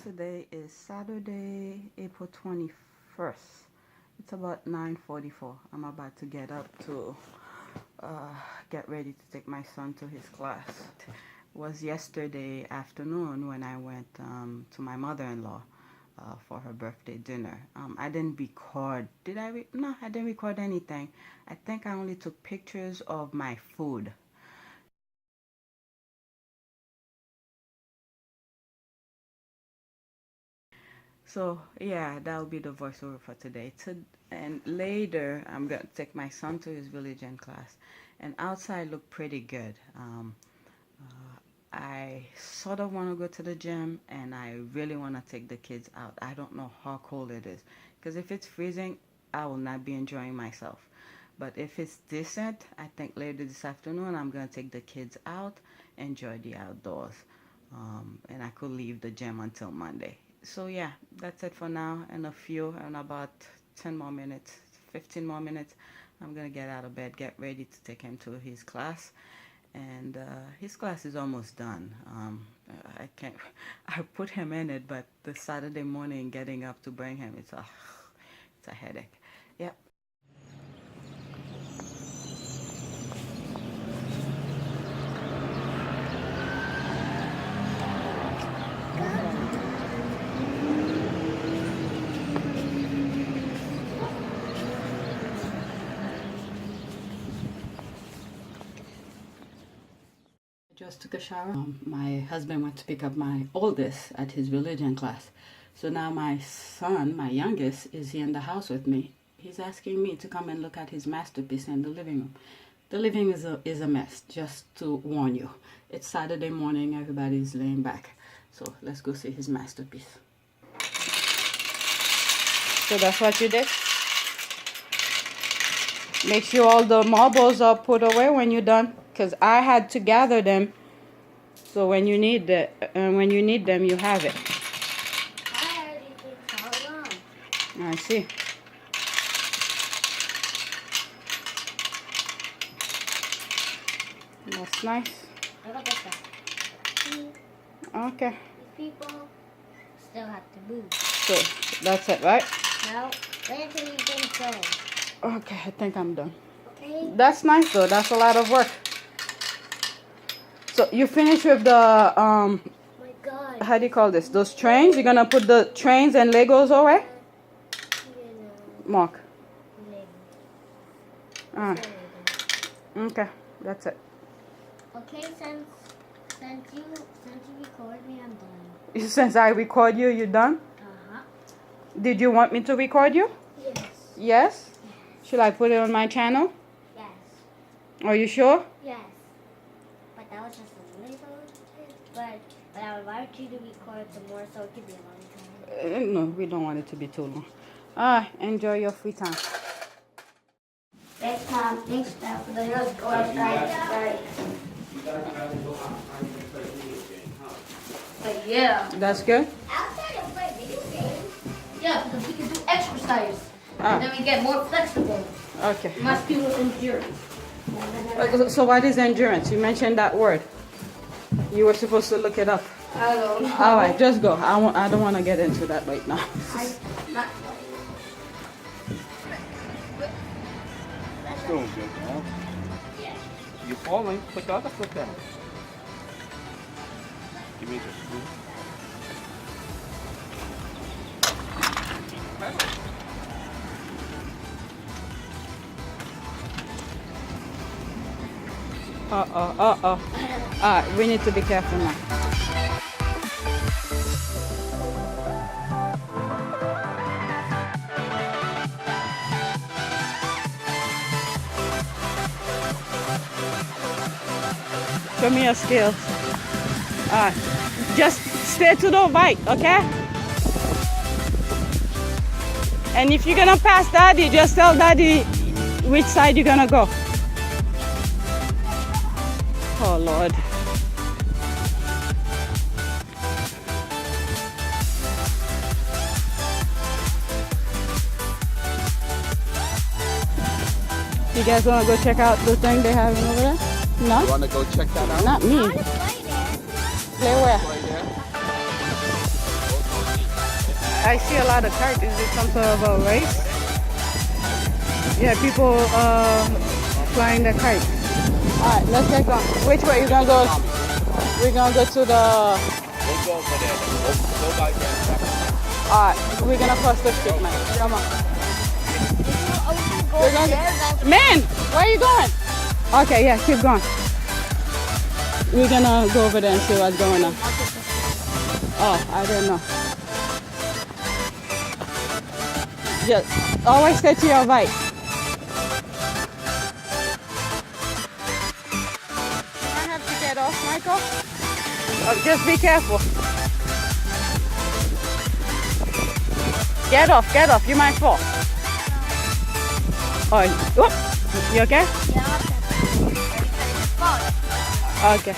Today is Saturday, April 21st. It's about 9:44. I'm about to get up to get ready to take my son to his class. It was yesterday afternoon when I went to my mother-in-law for her birthday dinner. I didn't record. No, I didn't record anything. I think I only took pictures of my food. So yeah, that'll be the voiceover for today. And later, I'm gonna take my son to his village inn class. And outside look pretty good. I sort of want to go to the gym, and I really want to take the kids out. I don't know how cold it is, because if it's freezing, I will not be enjoying myself. But if it's decent, I think later this afternoon, I'm gonna take the kids out, enjoy the outdoors, and I could leave the gym until Monday. So yeah, that's it for now. In about 10 more minutes, 15 more minutes, I'm gonna get out of bed, get ready to take him to his class. And his class is almost done. I put him in it, but the Saturday morning getting up to bring him, it's a headache. Yep. Just took a shower. My husband went to pick up my oldest at his religion class. So now my son, my youngest, is here in the house with me. He's asking me to come and look at his masterpiece in the living room. The living room is a mess, just to warn you. It's Saturday morning, everybody's laying back. So let's go see his masterpiece. So that's what you did? Make sure all the marbles are put away when you're done, because I had to gather them, so when you need them, you have it. I already did how long. I see. That's nice. Look at this stuff. Okay. These people still have to move. So that's it, right? No, wait until you get done. Okay, I think I'm done. Okay. That's nice though. That's a lot of work. So you finished with the Oh my God. how do you call this? Those trains? You're gonna put the trains and Legos away? Mark. Alright. Okay, that's it. Okay, since you record me, I'm done. Since I record you, you're done? Uh-huh. Did you want me to record you? Yes. Yes? Should I put it on my channel? Yes. Are you sure? Yes. But that was just a little bit. But I would like you to record some more so it could be a long time. No, we don't want it to be too long. Alright, enjoy your free time. Next time, thanks for the hills. Go outside. But yeah. That's good? Outside and play video games. Yeah, because we can do exercise. Ah. And then we get more flexible. Okay. Must be with endurance. So what is endurance? You mentioned that word. You were supposed to look it up. I don't know. Alright, just go. I don't want to get into that right now. Not Doing good, huh? yeah. You're falling. Put the other foot down. Give me the screw. Alright, we need to be careful now. Show me your skills. Alright, just stay to the right, okay? And if you're gonna pass Daddy, just tell Daddy which side you're gonna go. Oh Lord. You guys wanna go check out the thing they have over there? No? You want to go check that out? Not me. I want to play there. Play where? Right there. I see a lot of kites. Is it some sort of a race? Yeah, people flying the kite. Alright, let's get going. Which way you gonna go? We're gonna go to the... We'll go over there. Go by there. Alright, we're gonna cross the street, man. Come on. We're gonna Man, where are you going? Okay, yeah, keep going. We're gonna go over there and see what's going on. Oh, I don't know. Just always stay to your right. I have to get off, Michael. Oh, just be careful. Get off. You might fall. Oh, whoop. You okay? Okay.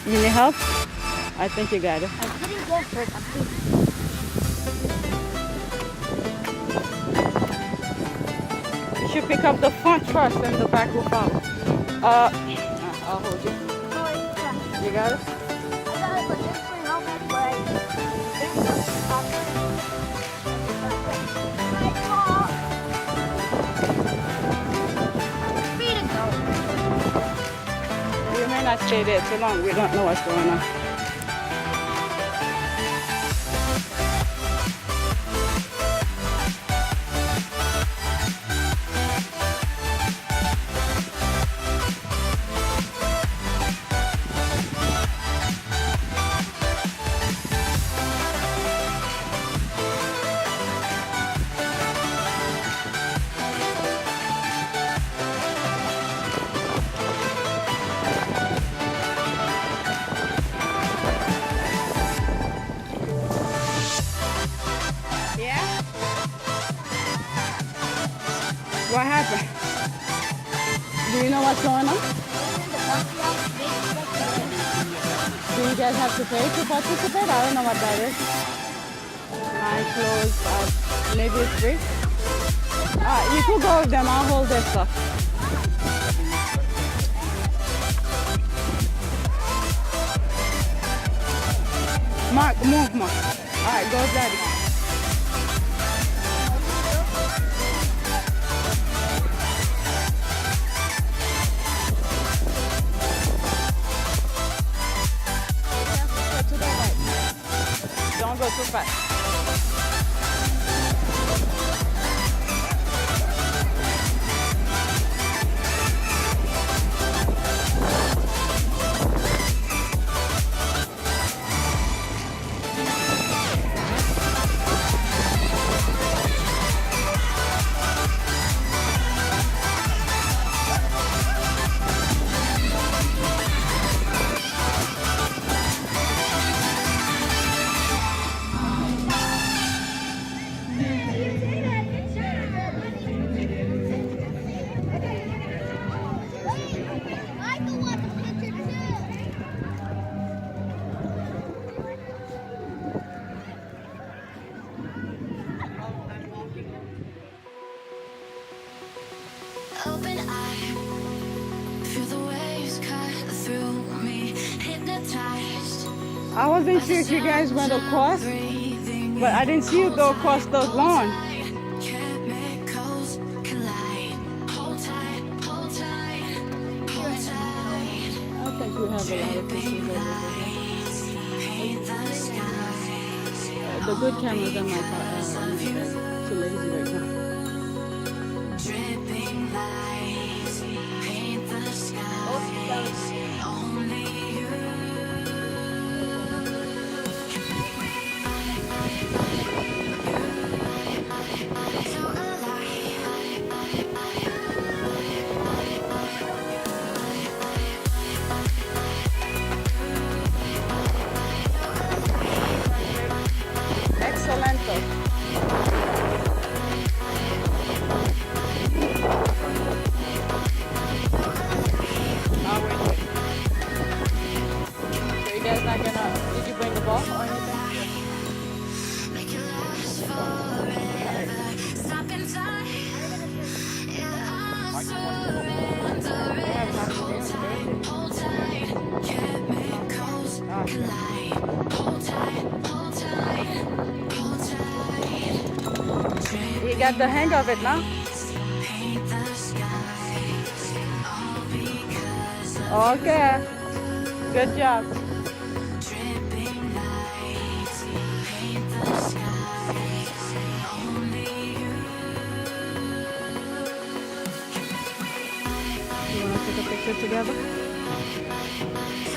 You need help? I think you got it. I didn't get hurt. You should pick up the front first and the back will follow. I'll hold you. You got it? We may not stay there too long. We don't know what's going on. What happened? Do you know what's going on? Do you guys have to pay to participate? I don't know what that is. Mine closed at maybe it's free. You could go with them. I'll hold this stuff. Mark, move, Mark. Alright, go, Daddy. Don't go too fast. Open eye, feel the waves cut through me, hypnotized. I wasn't sure if you guys went across, but I didn't see you go across the lawn. Chemicals collide. Hold tight, hold tight, hold tight. I think we have a lot of pictures over Lights paint the skies. there. The good cameras are not too lazy right now. Dripping lights paint the skies. Only you. So Excelente. I'll wait. So you guys not gonna, did you bring the ball or anything? make it last forever. Stop in time. Yeah, I'm surrendering. Hold tight. Chemicals collide. Hold tight, hold tight, hold tight. got the hang of it now. paint the skies, all because of Okay. Good job. dripping lights, paint the skies, only you. You want to take a picture together?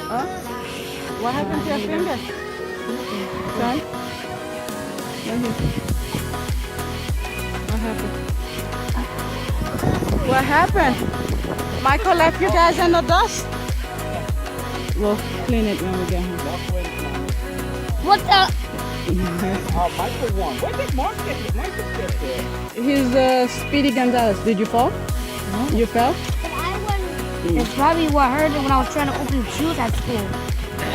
Huh? What happened to your finger? Son? Let me see. What happened? What happened? Michael left you guys in the dust? We'll clean it when we get home. What the? Oh, Michael won. Where did Mark get his Michael get there? He's Speedy Gonzalez. Did you fall? No. You fell? It's probably what hurt when I was trying to open shoes at school.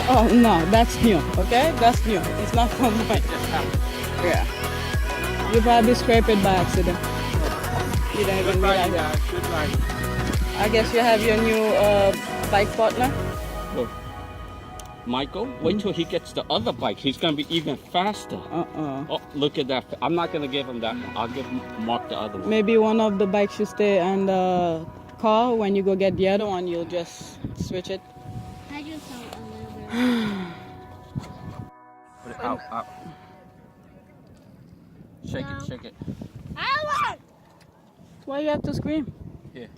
Oh, no. That's new. Okay? That's new. It's not from mine. Yeah. You probably scraped it by accident. You don't even realize it. Good night. I guess you have your new bike partner. Look. Michael, wait till he gets the other bike. He's gonna be even faster. Oh, look at that. I'm not gonna give him that. I'll give Mark the other one. Maybe one of the bikes should stay on the car. When you go get the other one, you'll just switch it. I just felt a little bit. Put it out. Shake it, shake it. Why you have to scream? Here.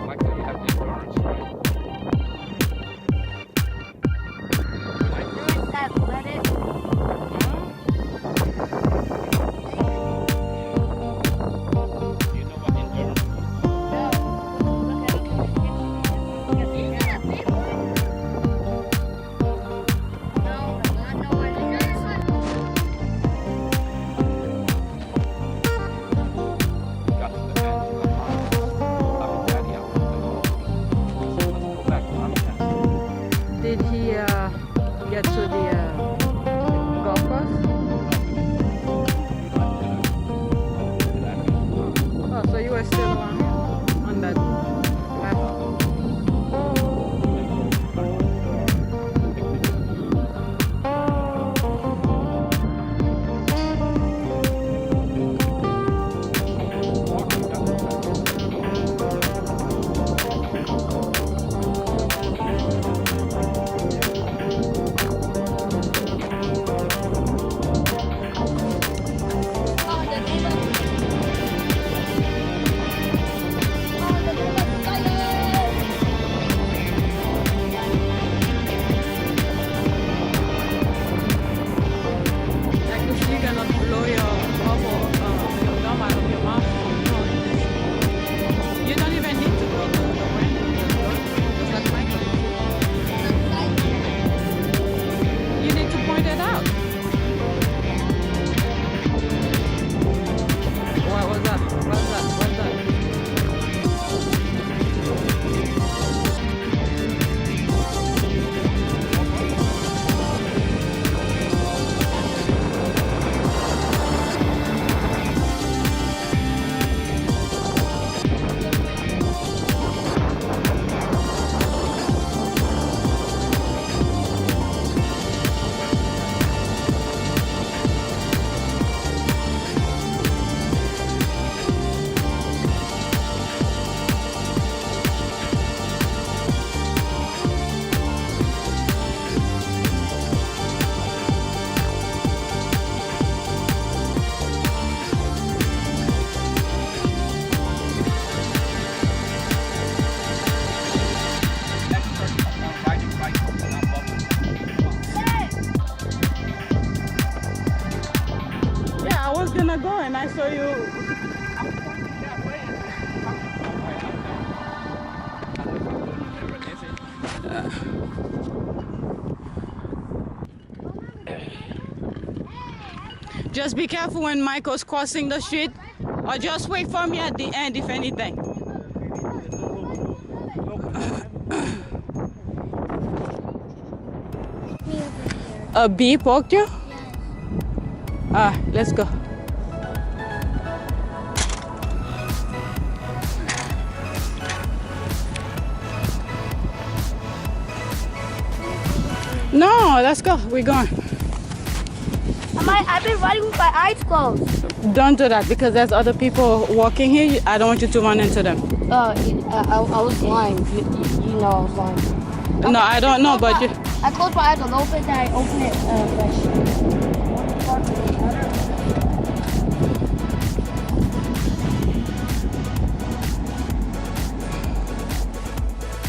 Michael, you have the endurance, right? Do you know what endurance is? Got to the end. I'm daddy out. Let's go back to Montana. Did he get to the golf course? Oh, so you were still on that platform. Gonna go and I saw you. Just be careful when Michael's crossing the street, or just wait for me at the end if anything. A bee poked you? Ah, let's go. No, let's go. We're going. I've been running with my eyes closed. Don't do that because there's other people walking here. I don't want you to run into them. I was blind. You know I was blind. No, I don't know, but you. I closed my eyes a little bit, then I opened it fresh.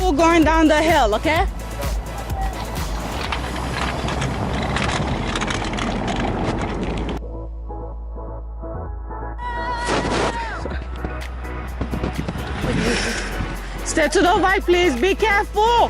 We're going down the hill, okay? Stay to the right, please. Be careful.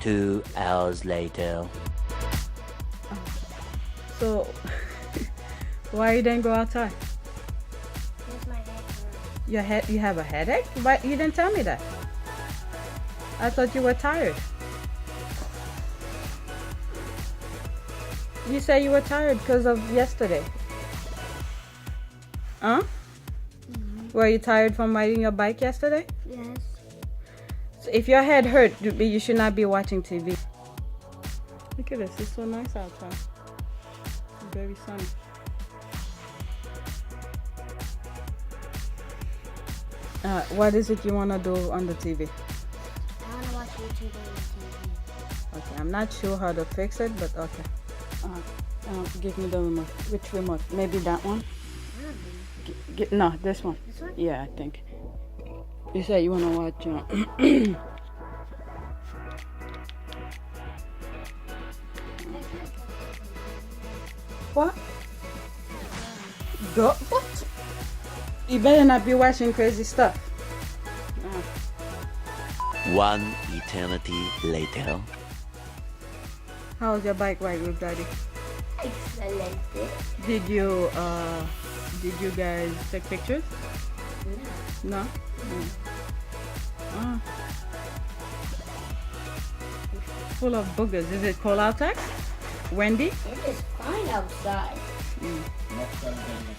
Two hours later. So, why you didn't go outside? Here's my head. Your head? You have a headache? Why you didn't tell me that? I thought you were tired. You said you were tired because of yesterday. Huh? Were you tired from riding your bike yesterday? Yes. So if your head hurt, you should not be watching TV. Look at this. It's so nice outside. It's very sunny. What is it you want to do on the TV? I want to watch YouTube on the TV. Okay, I'm not sure how to fix it, but okay. Give me the remote. Which remote? Maybe that one? No, this one. This one? Yeah, I think. You said you want to watch... What? Go? What? You better not be watching crazy stuff. One eternity later. How's your bike ride with Daddy? Excellent. Did you guys take pictures? No. Oh. Full of boogers. Is it cold outside? Windy? It is fine outside. Much better than